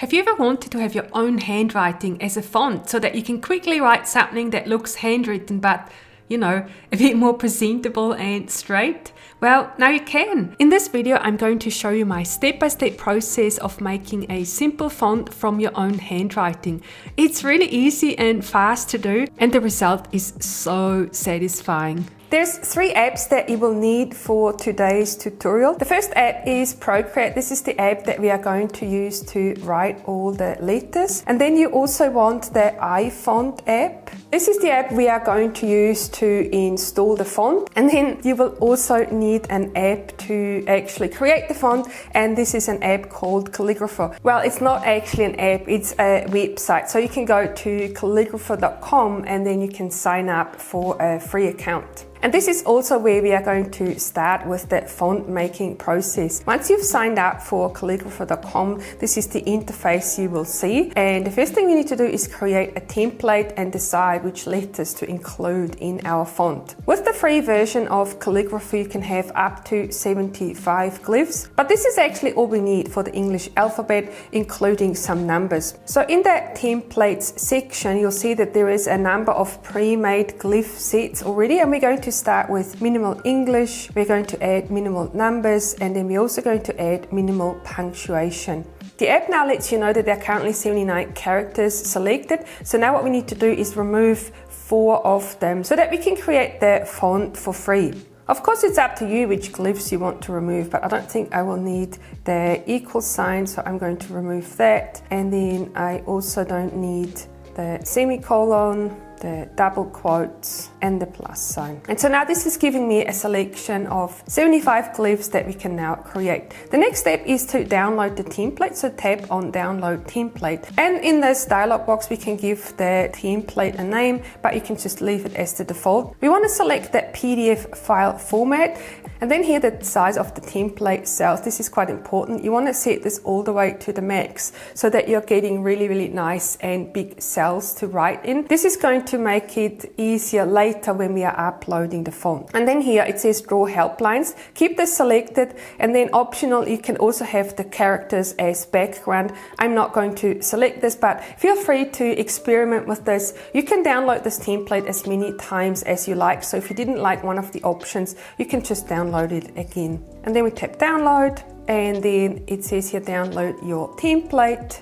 Have you ever wanted to have your own handwriting as a font so that you can quickly write something that looks handwritten but, you know, a bit more presentable and straight? Well, now you can. In this video, I'm going to show you my step-by-step process of making a simple font from your own handwriting. It's really easy and fast to do, and the result is so satisfying. There's 3 apps that you will need for today's tutorial. The first app is Procreate. This is the app that we are going to use to write all the letters. And then you also want the iFont app. This is the app we are going to use to install the font. And then you will also need an app to actually create the font. And this is an app called Calligrapher. Well, it's not actually an app, it's a website. So you can go to calligrapher.com and then you can sign up for a free account. And this is also where we are going to start with the font making process. Once you've signed up for calligrapher.com, this is the interface you will see. And the first thing we need to do is create a template and decide which letters to include in our font. With the free version of Calligrapher, you can have up to 75 glyphs. But this is actually all we need for the English alphabet, including some numbers. So in the templates section, you'll see that there is a number of pre-made glyph sets already, and we're going to start with minimal English, we're going to add minimal numbers, and then we're also going to add minimal punctuation. The app now lets you know that there are currently 79 characters selected. So now what we need to do is remove 4 of them so that we can create the font for free. Of course, it's up to you which glyphs you want to remove, but I don't think I will need the equal sign, so I'm going to remove that. And then I also don't need the semicolon, the double quotes, and the plus sign. And so now this is giving me a selection of 75 glyphs that we can now create. The next step is to download the template, so tap on download template. And in this dialog box, we can give the template a name, but you can just leave it as the default. We want to select the PDF file format, and then here the size of the template cells. This is quite important. You want to set this all the way to the max so that you're getting really nice and big cells to write in. This is going to make it easier later when we are uploading the font. And then here it says draw helplines. Keep this selected, and then optional, you can also have the characters as background. I'm not going to select this, but feel free to experiment with this. You can download this template as many times as you like. So if you didn't like one of the options, you can just download it again. And then we tap download, and then it says here download your template.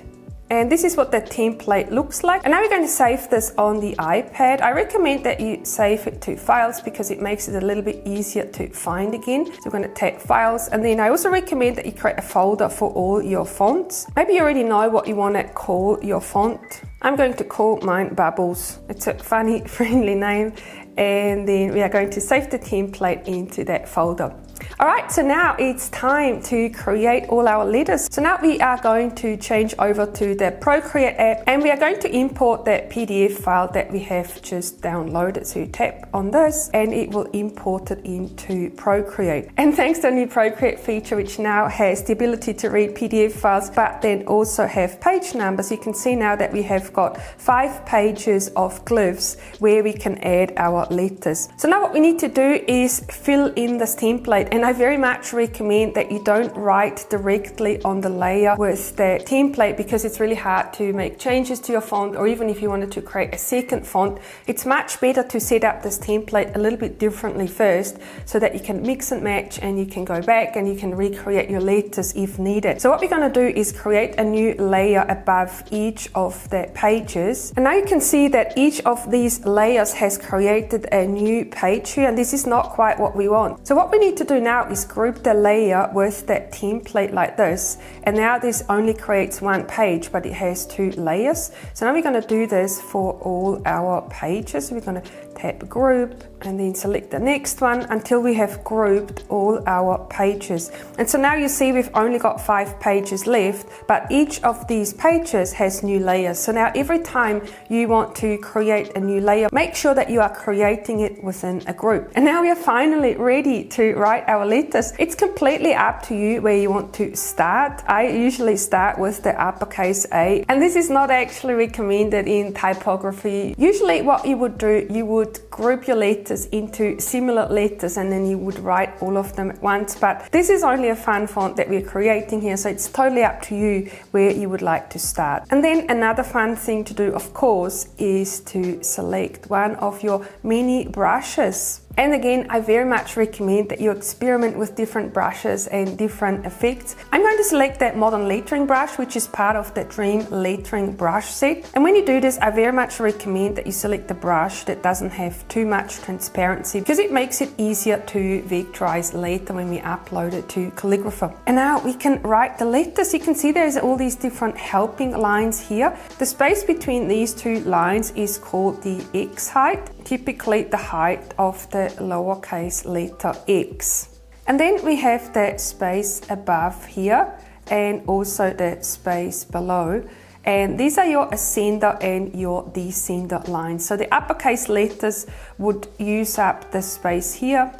And this is what the template looks like. And now we're going to save this on the iPad. I recommend that you save it to files because it makes it a little bit easier to find again. So we're going to tap files. And then I also recommend that you create a folder for all your fonts. Maybe you already know what you want to call your font. I'm going to call mine Bubbles. It's a funny, friendly name. And then we are going to save the template into that folder. Alright, so now it's time to create all our letters. So now we are going to change over to the Procreate app, and we are going to import that PDF file that we have just downloaded. So you tap on this and it will import it into Procreate. And thanks to the new Procreate feature, which now has the ability to read PDF files, but then also have page numbers, you can see now that we have got 5 pages of glyphs where we can add our letters. So now what we need to do is fill in this template. And I very much recommend that you don't write directly on the layer with the template because it's really hard to make changes to your font, or even if you wanted to create a second font, it's much better to set up this template a little bit differently first so that you can mix and match, and you can go back and you can recreate your letters if needed. So what we're going to do is create a new layer above each of the pages. And now you can see that each of these layers has created a new page here, and this is not quite what we want. So what we need to do now is group the layer with that template like this, and now this only creates 1 page, but it has 2 layers. So now we're going to do this for all our pages. We're going to tap group and then select the next one until we have grouped all our pages. And so now you see we've only got 5 pages left, but each of these pages has new layers. So now every time you want to create a new layer, make sure that you are creating it within a group. And now we are finally ready to write our letters. It's completely up to you where you want to start. I usually start with the uppercase A, and this is not actually recommended in typography. Usually what you would do, you would group your letters into similar letters and then you would write all of them at once, but this is only a fun font that we're creating here, so it's totally up to you where you would like to start. And then another fun thing to do, of course, is to select one of your mini brushes. And again, I very much recommend that you experiment with different brushes and different effects. I'm going to select that modern lettering brush, which is part of the Dream lettering brush set. And when you do this, I very much recommend that you select a brush that doesn't have too much transparency, because it makes it easier to vectorize later when we upload it to Calligrapher. And now we can write the letters. You can see there's all these different helping lines here. The space between these two lines is called the X height, typically the height of the lowercase letter X. And then we have the space above here and also the space below. And these are your ascender and your descender lines. So the uppercase letters would use up the space here,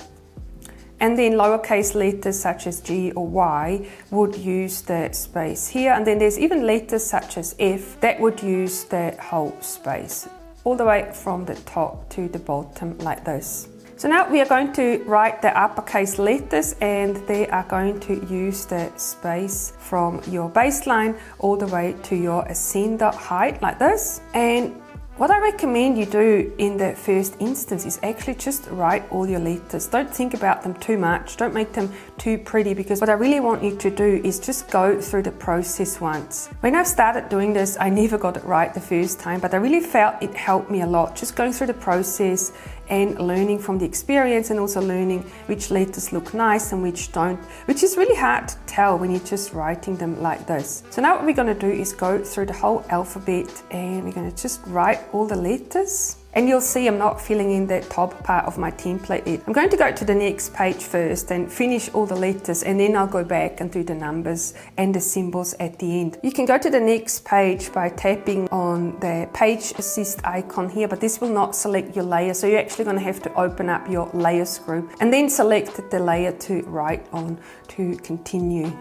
and then lowercase letters such as G or Y would use the space here. And then there's even letters such as F that would use the whole space, all the way from the top to the bottom like this. So now we are going to write the uppercase letters, and they are going to use the space from your baseline all the way to your ascender height like this. And what I recommend you do in the first instance is actually just write all your letters. Don't think about them too much. Don't make them too pretty, because what I really want you to do is just go through the process once. When I started doing this, I never got it right the first time, but I really felt it helped me a lot. Just going through the process and learning from the experience, and also learning which letters look nice and which don't, which is really hard to tell when you're just writing them like this. So now what we're going to do is go through the whole alphabet, and we're going to just write all the letters. And you'll see I'm not filling in the top part of my template yet. I'm going to go to the next page first and finish all the letters, and then I'll go back and do the numbers and the symbols at the end. You can go to the next page by tapping on the page assist icon here, but this will not select your layer, so you're actually going to have to open up your layers group and then select the layer to write on to continue.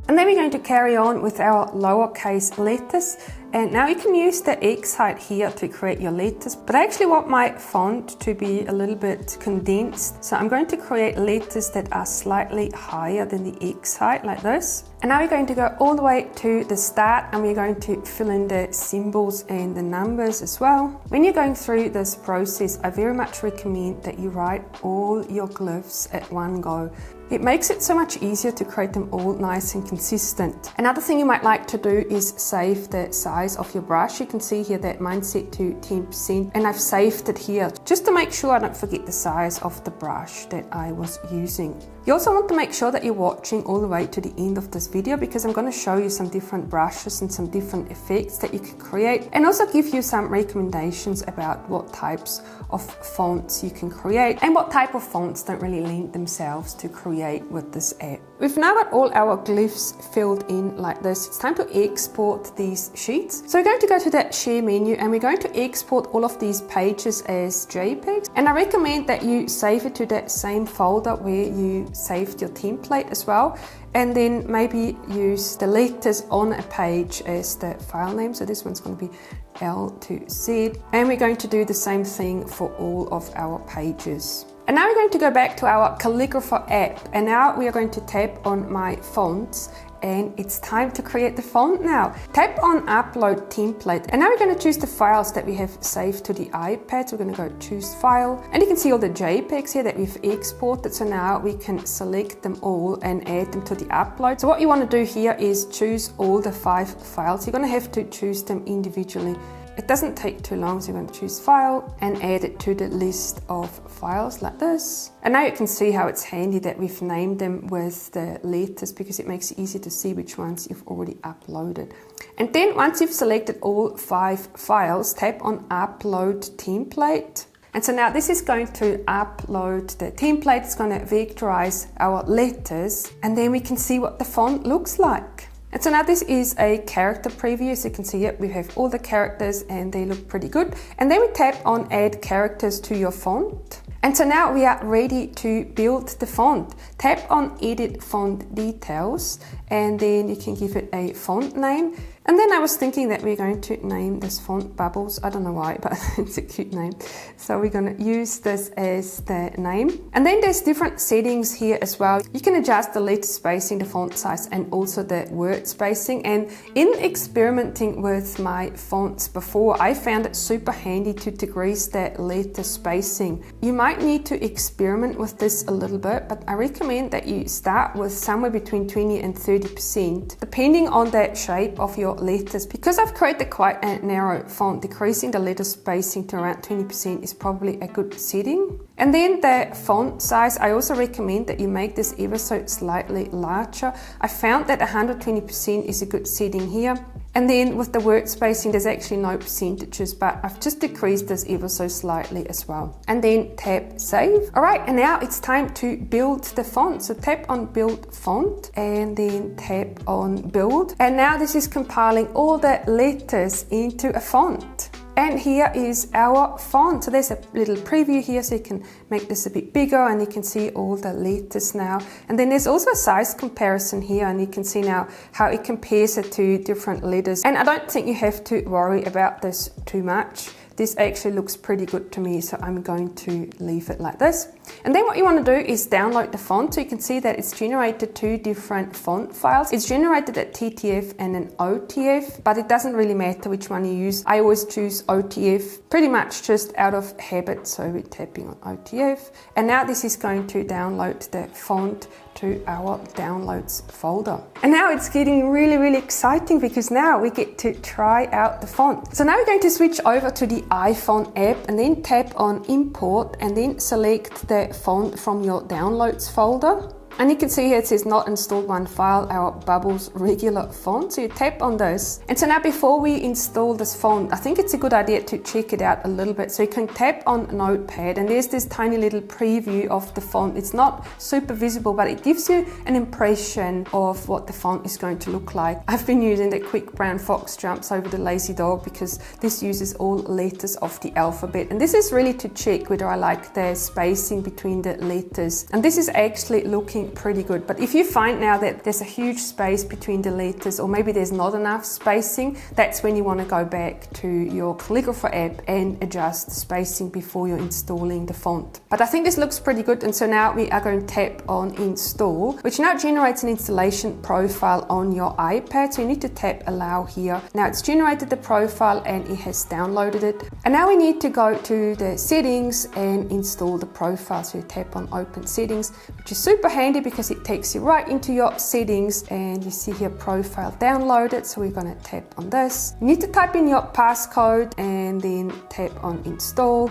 And then we're going to carry on with our lowercase letters. And now you can use the X height here to create your letters, but I actually want my font to be a little bit condensed. So I'm going to create letters that are slightly higher than the X height like this. And now we're going to go all the way to the start, and we're going to fill in the symbols and the numbers as well. When you're going through this process, I very much recommend that you write all your glyphs at one go. It makes it so much easier to create them all nice and consistent. Another thing you might like to do is save the size of your brush. You can see here that mine's set to 10%, and I've saved it here just to make sure I don't forget the size of the brush that I was using. You also want to make sure that you're watching all the way to the end of this video, because I'm going to show you some different brushes and some different effects that you can create, and also give you some recommendations about what types of fonts you can create and what type of fonts don't really lend themselves to create with this app. We've now got all our glyphs filled in like this. It's time to export these sheets. So we're going to go to that share menu, and we're going to export all of these pages as JPEGs. And I recommend that you save it to that same folder where you saved your template as well, and then maybe use the letters on a page as the file name. So this one's going to be L to Z, and we're going to do the same thing for all of our pages. And now we're going to go back to our Calligrapher app, and now we are going to tap on my fonts, and it's time to create the font now. Tap on upload template, and now we're going to choose the files that we have saved to the iPad. So we're going to go choose file, and you can see all the JPEGs here that we've exported. So now we can select them all and add them to the upload. So what you want to do here is choose all the 5 files. You're going to have to choose them individually. It doesn't take too long, so you're going to choose file and add it to the list of files like this. And now you can see how it's handy that we've named them with the letters, because it makes it easy to see which ones you've already uploaded. And then once you've selected all 5 files, tap on upload template. And so now this is going to upload the template. It's going to vectorize our letters, and then we can see what the font looks like. And so now this is a character preview. So you can see, yep, we have all the characters and they look pretty good. And then we tap on add characters to your font. And so now we are ready to build the font. Tap on Edit Font Details, and then you can give it a font name. And then I was thinking that we're going to name this font Bubbles. I don't know why, but it's a cute name. So we're going to use this as the name. And then there's different settings here as well. You can adjust the letter spacing, the font size, and also the word spacing. And in experimenting with my fonts before, I found it super handy to decrease the letter spacing. You might need to experiment with this a little bit, but I recommend that you start with somewhere between 20 and 30%, depending on the shape of your letters. Because I've created quite a narrow font, decreasing the letter spacing to around 20% is probably a good setting. And then the font size, I also recommend that you make this ever so slightly larger. I found that 120% is a good setting here. And then with the word spacing, there's actually no percentages, but I've just decreased this ever so slightly as well. And then tap Save. All right, and now it's time to build the font. So tap on Build Font and then tap on Build. And now this is compiling all the letters into a font. And here is our font. So there's a little preview here, so you can make this a bit bigger and you can see all the letters now. And then there's also a size comparison here, and you can see now how it compares it to different letters. And I don't think you have to worry about this too much. This actually looks pretty good to me, so I'm going to leave it like this. And then what you want to do is download the font. So you can see that it's generated two different font files. It's generated at TTF and an OTF, but it doesn't really matter which one you use. I always choose OTF pretty much just out of habit. So we're tapping on OTF. And now this is going to download the font to our downloads folder. And now it's getting really, really exciting because now we get to try out the font. So now we're going to switch over to the iPhone app and then tap on Import and then select the font from your downloads folder. And you can see here it says not installed one file, our Bubbles regular font. So you tap on this. And so now before we install this font, I think it's a good idea to check it out a little bit. So you can tap on Notepad and there's this tiny little preview of the font. It's not super visible, but it gives you an impression of what the font is going to look like. I've been using the Quick Brown Fox Jumps Over the Lazy Dog because this uses all letters of the alphabet. And this is really to check whether I like the spacing between the letters. And this is actually looking pretty good. But if you find now that there's a huge space between the letters, or maybe there's not enough spacing, that's when you want to go back to your calligrapher app and adjust the spacing before you're installing the font. But I think this looks pretty good, and so now we are going to tap on Install, which now generates an installation profile on your iPad. So you need to tap Allow here. Now it's generated the profile and it has downloaded it. And now we need to go to the settings and install the profile. So you tap on Open Settings, which is super handy because it takes you right into your settings, and you see here profile downloaded. So we're going to tap on this. You need to type in your passcode and then tap on install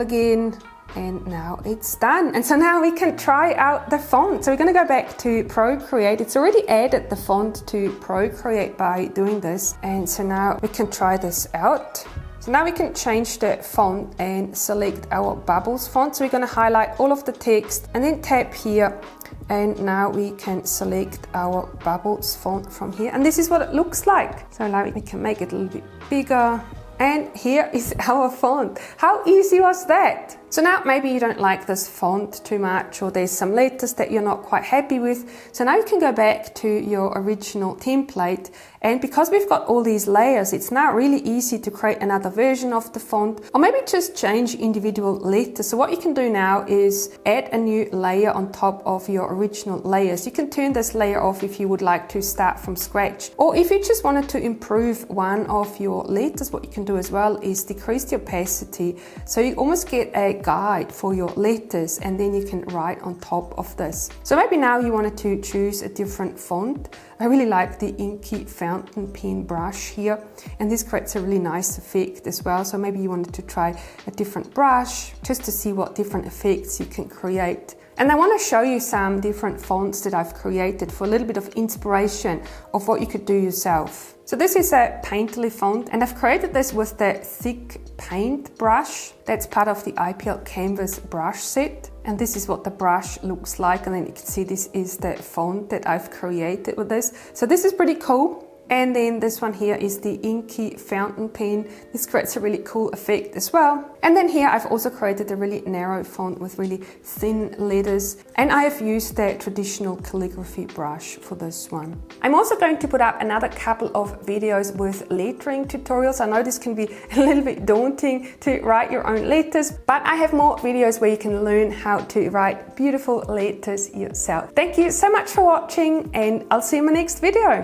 again, and now it's done. And so now we can try out the font. So we're going to go back to Procreate. It's already added the font to Procreate by doing this, and so now we can try this out. So now we can change the font and select our Bubbles font. So we're going to highlight all of the text and then tap here. And now we can select our Bubbles font from here. And this is what it looks like. So now we can make it a little bit bigger. And here is our font. How easy was that? So now maybe you don't like this font too much, or there's some letters that you're not quite happy with. So now you can go back to your original template, and because we've got all these layers, it's now really easy to create another version of the font, or maybe just change individual letters. So what you can do now is add a new layer on top of your original layers. You can turn this layer off if you would like to start from scratch, or if you just wanted to improve one of your letters, what you can do as well is decrease the opacity. So you almost get a guide for your letters, and then you can write on top of this. So maybe now you wanted to choose a different font. I really like the inky fountain pen brush here, and this creates a really nice effect as well. So maybe you wanted to try a different brush just to see what different effects you can create. And I want to show you some different fonts that I've created for a little bit of inspiration of what you could do yourself. So this is a Painterly font, and I've created this with the thick paint brush. That's part of the IPL Canvas brush set. And this is what the brush looks like. And then you can see this is the font that I've created with this. So this is pretty cool. And then this one here is the inky fountain pen. This creates a really cool effect as well. And then here I've also created a really narrow font with really thin letters. And I have used that traditional calligraphy brush for this one. I'm also going to put up another couple of videos with lettering tutorials. I know this can be a little bit daunting to write your own letters, but I have more videos where you can learn how to write beautiful letters yourself. Thank you so much for watching, and I'll see you in my next video.